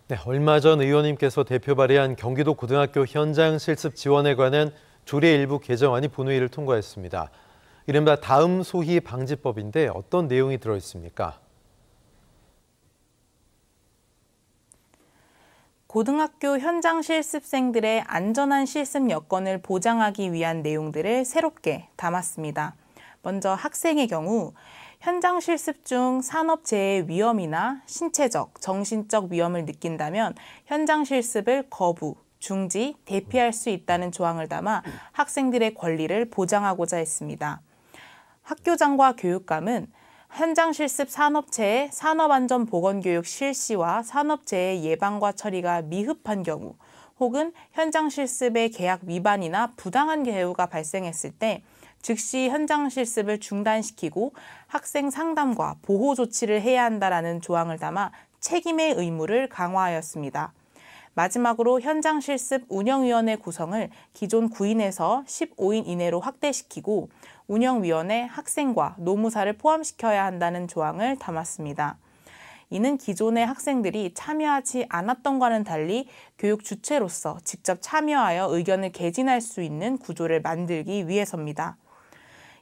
네, 얼마 전 의원님께서 대표 발의한 경기도 고등학교 현장 실습 지원에 관한 조례 일부 개정안이 본회의를 통과했습니다. 이른바 다음 소희 방지법인데 어떤 내용이 들어있습니까? 고등학교 현장 실습생들의 안전한 실습 여건을 보장하기 위한 내용들을 새롭게 담았습니다. 먼저 학생의 경우 현장 실습 중 산업재해 위험이나 신체적, 정신적 위험을 느낀다면 현장 실습을 거부, 중지, 대피할 수 있다는 조항을 담아 학생들의 권리를 보장하고자 했습니다. 학교장과 교육감은 현장 실습 산업체의 산업안전보건교육 실시와 산업재해 예방과 처리가 미흡한 경우 혹은 현장 실습의 계약 위반이나 부당한 개요가 발생했을 때 즉시 현장 실습을 중단시키고 학생 상담과 보호 조치를 해야 한다라는 조항을 담아 책임의 의무를 강화하였습니다. 마지막으로 현장 실습 운영위원회 구성을 기존 9인에서 15인 이내로 확대시키고 운영위원회 학생과 노무사를 포함시켜야 한다는 조항을 담았습니다. 이는 기존의 학생들이 참여하지 않았던과는 달리 교육 주체로서 직접 참여하여 의견을 개진할 수 있는 구조를 만들기 위해서입니다.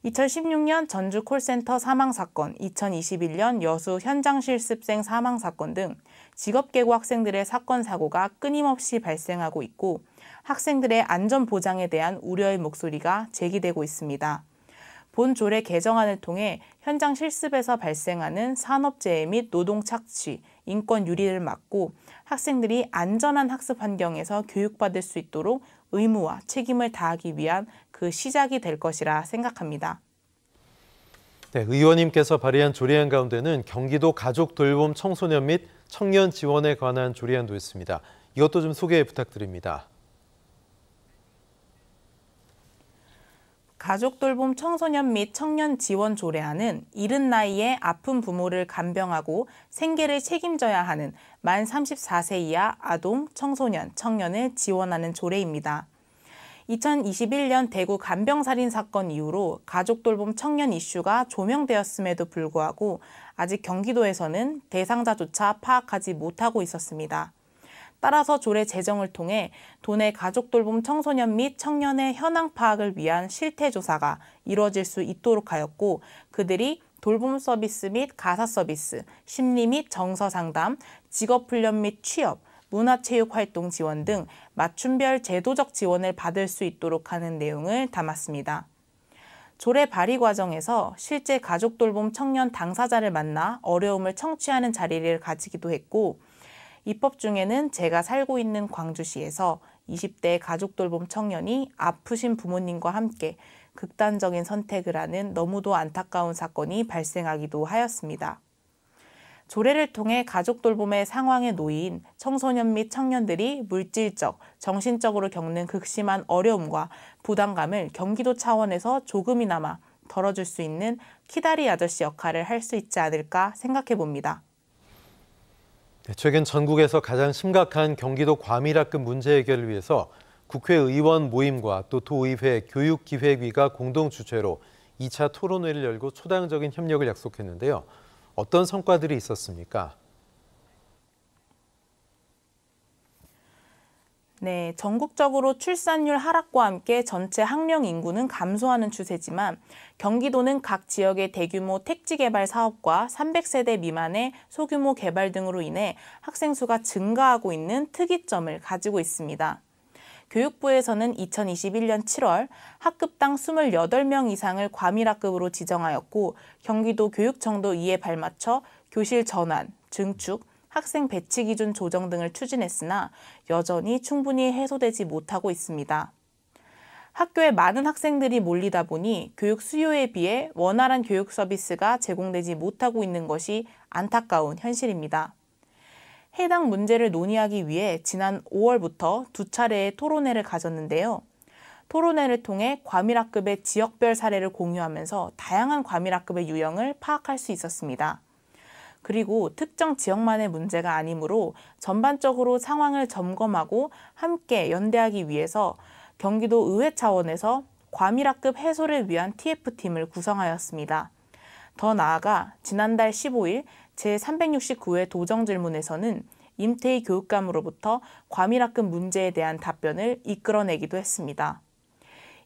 2016년 전주 콜센터 사망사건, 2021년 여수 현장 실습생 사망사건 등 직업계고 학생들의 사건 사고가 끊임없이 발생하고 있고 학생들의 안전 보장에 대한 우려의 목소리가 제기되고 있습니다. 본 조례 개정안을 통해 현장 실습에서 발생하는 산업재해 및 노동 착취, 인권 유리를 막고 학생들이 안전한 학습 환경에서 교육받을 수 있도록 의무와 책임을 다하기 위한 그 시작이 될 것이라 생각합니다. 네, 의원님께서 발의한 조례안 가운데는 경기도 가족 돌봄 청소년 및 청년 지원에 관한 조례안도 있습니다. 이것도 좀 소개 부탁드립니다. 가족돌봄 청소년 및 청년 지원 조례안은 이른 나이에 아픈 부모를 간병하고 생계를 책임져야 하는 만 34세 이하 아동, 청소년, 청년을 지원하는 조례입니다. 2021년 대구 간병살인 사건 이후로 가족돌봄 청년 이슈가 조명되었음에도 불구하고 아직 경기도에서는 대상자조차 파악하지 못하고 있었습니다. 따라서 조례 제정을 통해 도내 가족돌봄 청소년 및 청년의 현황 파악을 위한 실태조사가 이루어질 수 있도록 하였고 그들이 돌봄 서비스 및 가사 서비스, 심리 및 정서 상담, 직업훈련 및 취업, 문화체육활동 지원 등 맞춤별 제도적 지원을 받을 수 있도록 하는 내용을 담았습니다. 조례 발의 과정에서 실제 가족돌봄 청년 당사자를 만나 어려움을 청취하는 자리를 가지기도 했고 입법 중에는 제가 살고 있는 광주시에서 20대 가족돌봄 청년이 아프신 부모님과 함께 극단적인 선택을 하는 너무도 안타까운 사건이 발생하기도 하였습니다. 조례를 통해 가족돌봄의 상황에 놓인 청소년 및 청년들이 물질적, 정신적으로 겪는 극심한 어려움과 부담감을 경기도 차원에서 조금이나마 덜어줄 수 있는 키다리 아저씨 역할을 할 수 있지 않을까 생각해 봅니다. 최근 전국에서 가장 심각한 경기도 과밀학급 문제 해결을 위해서 국회의원 모임과 또 도의회 교육기획위가 공동 주최로 2차 토론회를 열고 초당적인 협력을 약속했는데요. 어떤 성과들이 있었습니까? 네, 전국적으로 출산율 하락과 함께 전체 학령 인구는 감소하는 추세지만 경기도는 각 지역의 대규모 택지 개발 사업과 300세대 미만의 소규모 개발 등으로 인해 학생 수가 증가하고 있는 특이점을 가지고 있습니다. 교육부에서는 2021년 7월 학급당 28명 이상을 과밀학급으로 지정하였고 경기도 교육청도 이에 발맞춰 교실 전환, 증축, 학생 배치 기준 조정 등을 추진했으나 여전히 충분히 해소되지 못하고 있습니다. 학교에 많은 학생들이 몰리다 보니 교육 수요에 비해 원활한 교육 서비스가 제공되지 못하고 있는 것이 안타까운 현실입니다. 해당 문제를 논의하기 위해 지난 5월부터 2차례의 토론회를 가졌는데요. 토론회를 통해 과밀학급의 지역별 사례를 공유하면서 다양한 과밀학급의 유형을 파악할 수 있었습니다. 그리고 특정 지역만의 문제가 아니므로 전반적으로 상황을 점검하고 함께 연대하기 위해서 경기도 의회 차원에서 과밀학급 해소를 위한 TF팀을 구성하였습니다. 더 나아가 지난달 15일 제369회 도정질문에서는 임태희 교육감으로부터 과밀학급 문제에 대한 답변을 이끌어내기도 했습니다.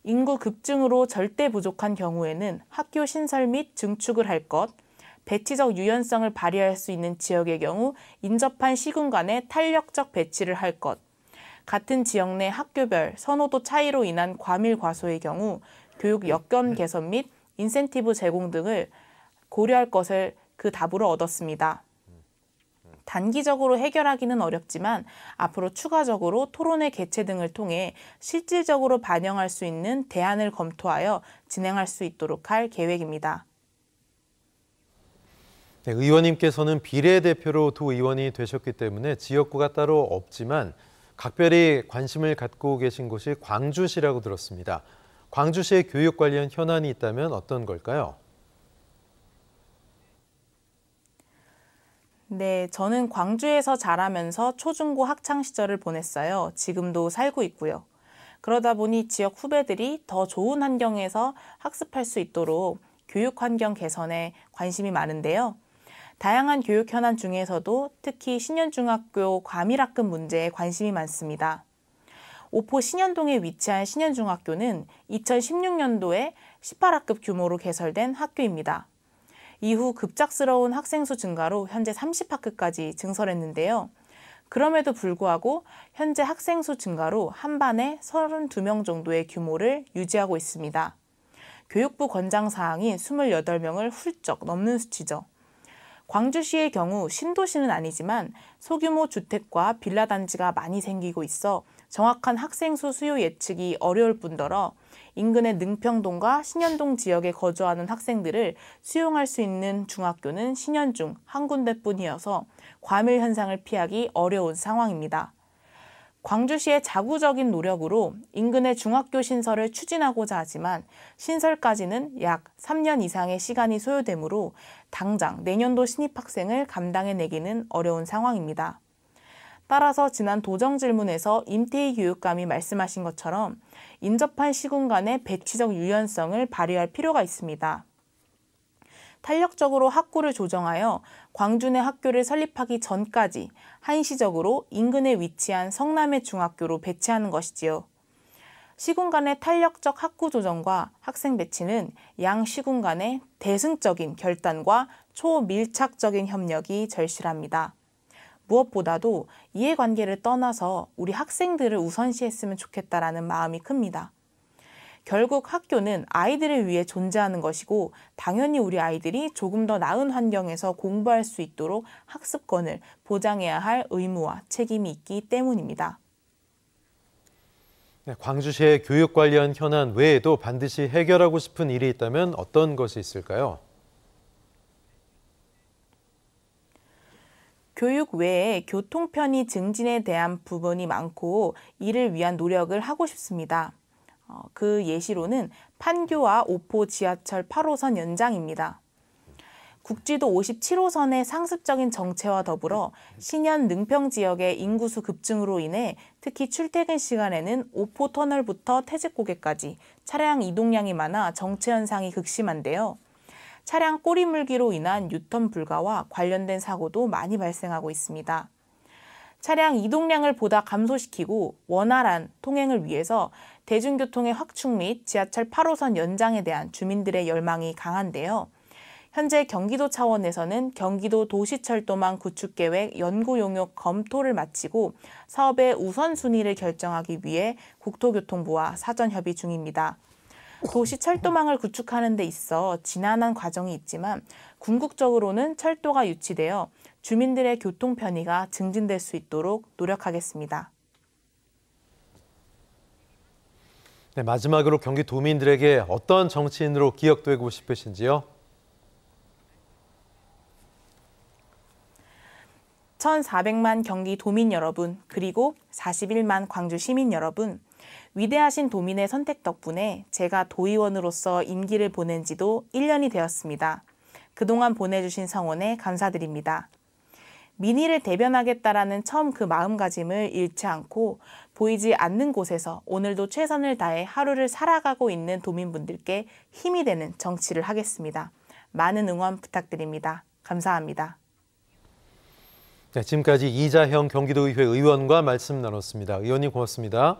인구 급증으로 절대 부족한 경우에는 학교 신설 및 증축을 할 것, 배치적 유연성을 발휘할 수 있는 지역의 경우 인접한 시군 간의 탄력적 배치를 할 것, 같은 지역 내 학교별 선호도 차이로 인한 과밀 과소의 경우 교육 여건 개선 및 인센티브 제공 등을 고려할 것을 그 답으로 얻었습니다. 단기적으로 해결하기는 어렵지만 앞으로 추가적으로 토론회 개최 등을 통해 실질적으로 반영할 수 있는 대안을 검토하여 진행할 수 있도록 할 계획입니다. 네, 의원님께서는 비례대표로 도의원이 되셨기 때문에 지역구가 따로 없지만 각별히 관심을 갖고 계신 곳이 광주시라고 들었습니다. 광주시의 교육 관련 현안이 있다면 어떤 걸까요? 네, 저는 광주에서 자라면서 초중고 학창 시절을 보냈어요. 지금도 살고 있고요. 그러다 보니 지역 후배들이 더 좋은 환경에서 학습할 수 있도록 교육 환경 개선에 관심이 많은데요. 다양한 교육 현안 중에서도 특히 신현중학교 과밀학급 문제에 관심이 많습니다. 오포 신현동에 위치한 신현중학교는 2016년도에 18학급 규모로 개설된 학교입니다. 이후 급작스러운 학생 수 증가로 현재 30학급까지 증설했는데요. 그럼에도 불구하고 현재 학생 수 증가로 한 반에 32명 정도의 규모를 유지하고 있습니다. 교육부 권장 사항인 28명을 훌쩍 넘는 수치죠. 광주시의 경우 신도시는 아니지만 소규모 주택과 빌라 단지가 많이 생기고 있어 정확한 학생 수 수요 예측이 어려울 뿐더러 인근의 능평동과 신현동 지역에 거주하는 학생들을 수용할 수 있는 중학교는 신현중 한 군데뿐이어서 과밀 현상을 피하기 어려운 상황입니다. 광주시의 자구적인 노력으로 인근의 중학교 신설을 추진하고자 하지만 신설까지는 약 3년 이상의 시간이 소요되므로 당장 내년도 신입학생을 감당해내기는 어려운 상황입니다. 따라서 지난 도정 질문에서 임태희 교육감이 말씀하신 것처럼 인접한 시군 간의 배치적 유연성을 발휘할 필요가 있습니다. 탄력적으로 학구를 조정하여 광주 내 학교를 설립하기 전까지 한시적으로 인근에 위치한 성남의 중학교로 배치하는 것이지요. 시군 간의 탄력적 학구 조정과 학생 배치는 양 시군 간의 대승적인 결단과 초밀착적인 협력이 절실합니다. 무엇보다도 이해관계를 떠나서 우리 학생들을 우선시했으면 좋겠다라는 마음이 큽니다. 결국 학교는 아이들을 위해 존재하는 것이고 당연히 우리 아이들이 조금 더 나은 환경에서 공부할 수 있도록 학습권을 보장해야 할 의무와 책임이 있기 때문입니다. 네, 광주시의 교육 관련 현안 외에도 반드시 해결하고 싶은 일이 있다면 어떤 것이 있을까요? 교육 외에 교통 편의 증진에 대한 부분이 많고 이를 위한 노력을 하고 싶습니다. 그 예시로는 판교와 오포 지하철 8호선 연장입니다. 국지도 57호선의 상습적인 정체와 더불어 신현 능평 지역의 인구수 급증으로 인해 특히 출퇴근 시간에는 오포 터널부터 태직고개까지 차량 이동량이 많아 정체 현상이 극심한데요. 차량 꼬리물기로 인한 유턴 불가와 관련된 사고도 많이 발생하고 있습니다. 차량 이동량을 보다 감소시키고 원활한 통행을 위해서 대중교통의 확충 및 지하철 8호선 연장에 대한 주민들의 열망이 강한데요. 현재 경기도 차원에서는 경기도 도시철도망 구축계획 연구 용역 검토를 마치고 사업의 우선순위를 결정하기 위해 국토교통부와 사전 협의 중입니다. 도시철도망을 구축하는 데 있어 지난한 과정이 있지만 궁극적으로는 철도가 유치되어 주민들의 교통 편의가 증진될 수 있도록 노력하겠습니다. 네, 마지막으로 경기도민들에게 어떤 정치인으로 기억되고 싶으신지요? 1,400만 경기도민 여러분, 그리고 41만 광주 시민 여러분, 위대하신 도민의 선택 덕분에 제가 도의원으로서 임기를 보낸 지도 1년이 되었습니다. 그동안 보내주신 성원에 감사드립니다. 민의를 대변하겠다라는 처음 그 마음가짐을 잃지 않고 보이지 않는 곳에서 오늘도 최선을 다해 하루를 살아가고 있는 도민분들께 힘이 되는 정치를 하겠습니다. 많은 응원 부탁드립니다. 감사합니다. 네, 지금까지 이자형 경기도의회 의원과 말씀 나눴습니다. 의원님 고맙습니다.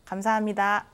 감사합니다.